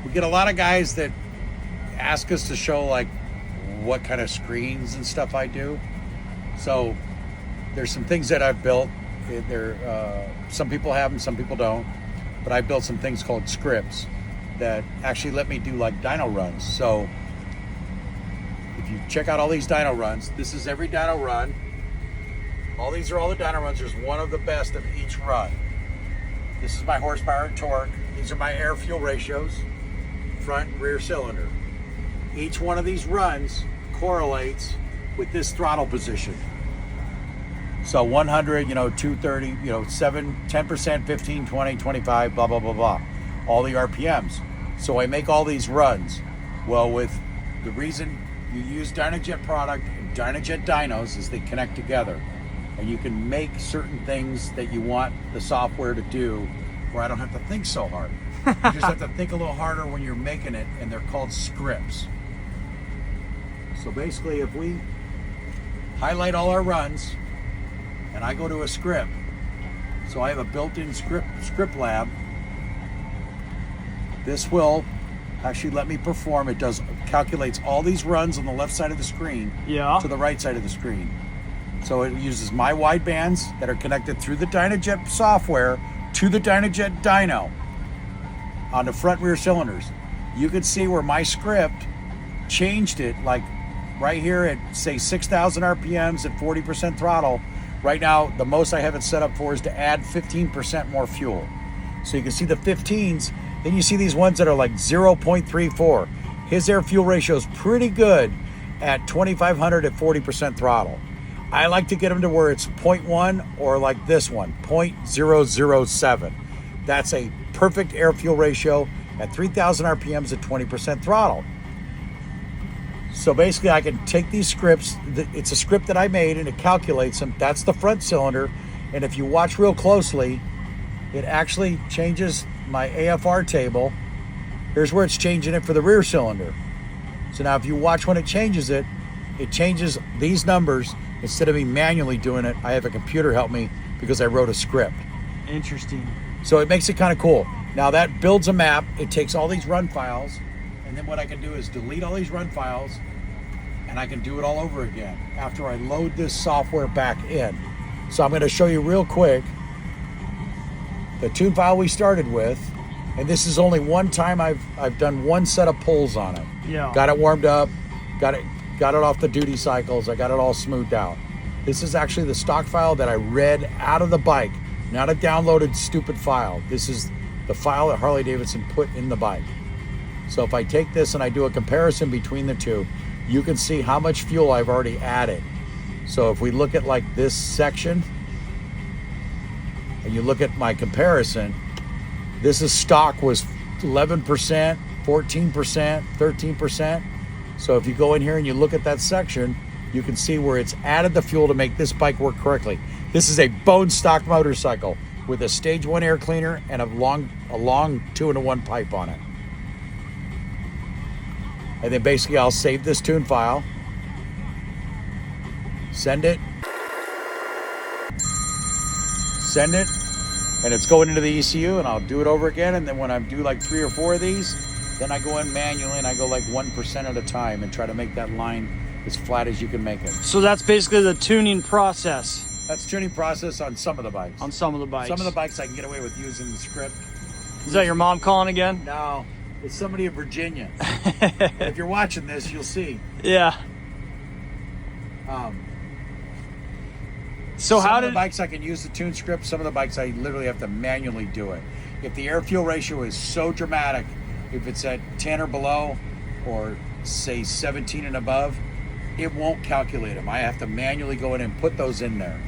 we get a lot of guys that ask us to show like what kind of screens and stuff I do. So there's some things that I've built. Some people have them, some people don't. But I built some things called scripts that actually let me do like dyno runs. So if you check out all these dyno runs, this is every dyno run. All these are all the dyno runs. There's one of the best of each run. This is my horsepower and torque. These are my air fuel ratios, front and rear cylinder. Each one of these runs correlates with this throttle position. So 100, 230, 7, 10%, 15, 20, 25, blah, blah, blah, blah. All the RPMs. So I make all these runs. Well, with the reason you use DynoJet product and DynoJet dynos is they connect together. And you can make certain things that you want the software to do where I don't have to think so hard. You just have to think a little harder when you're making it, and they're called scripts. So basically, if we highlight all our runs, and I go to a script, so I have a built-in script lab. This will actually let me perform. It calculates all these runs on the left side of the screen to the right side of the screen. So it uses my widebands that are connected through the DynoJet software to the DynoJet dyno on the front rear cylinders. You can see where my script changed it, like right here at say 6,000 RPMs at 40% throttle. Right now, the most I have it set up for is to add 15% more fuel. So you can see the 15s, then you see these ones that are like 0.34. His air fuel ratio is pretty good at 2,500 at 40% throttle. I like to get them to where it's 0.1 or like this one, 0.007. That's a perfect air fuel ratio at 3,000 RPMs at 20% throttle. So basically I can take these scripts, it's a script that I made and it calculates them. That's the front cylinder. And if you watch real closely, it actually changes my AFR table. Here's where it's changing it for the rear cylinder. So now if you watch when it changes it changes these numbers. Instead of me manually doing it, I have a computer help me because I wrote a script. Interesting. So it makes it kind of cool. Now that builds a map. It takes all these run files, and then what I can do is delete all these run files, and I can do it all over again after I load this software back in. So I'm going to show you real quick the tune file we started with, and this is only one time I've done one set of pulls on it. Yeah. Got it warmed up, got it off the duty cycles, I got it all smoothed out. This is actually the stock file that I read out of the bike, not a downloaded stupid file. This is the file that Harley Davidson put in the bike. So if I take this and I do a comparison between the two, you can see how much fuel I've already added. So if we look at like this section, and you look at my comparison, this is stock was 11%, 14%, 13%. So if you go in here and you look at that section, you can see where it's added the fuel to make this bike work correctly. This is a bone stock motorcycle with a stage 1 air cleaner and a long 2-in-1 pipe on it. And then basically I'll save this tune file, send it, and it's going into the ECU, and I'll do it over again. And then when I do like 3 or 4 of these, then I go in manually and I go like 1% at a time and try to make that line as flat as you can make it. So that's basically the tuning process. That's tuning process on some of the bikes. On some of the bikes. Some of the bikes I can get away with using the script. Is that your mom calling again? No, it's somebody in Virginia. If you're watching this, you'll see. Yeah. So some of the bikes I can use the tune script. Some of the bikes I literally have to manually do it. If the air fuel ratio is so dramatic, if it's at 10 or below, or say 17 and above, it won't calculate them. I have to manually go in and put those in there.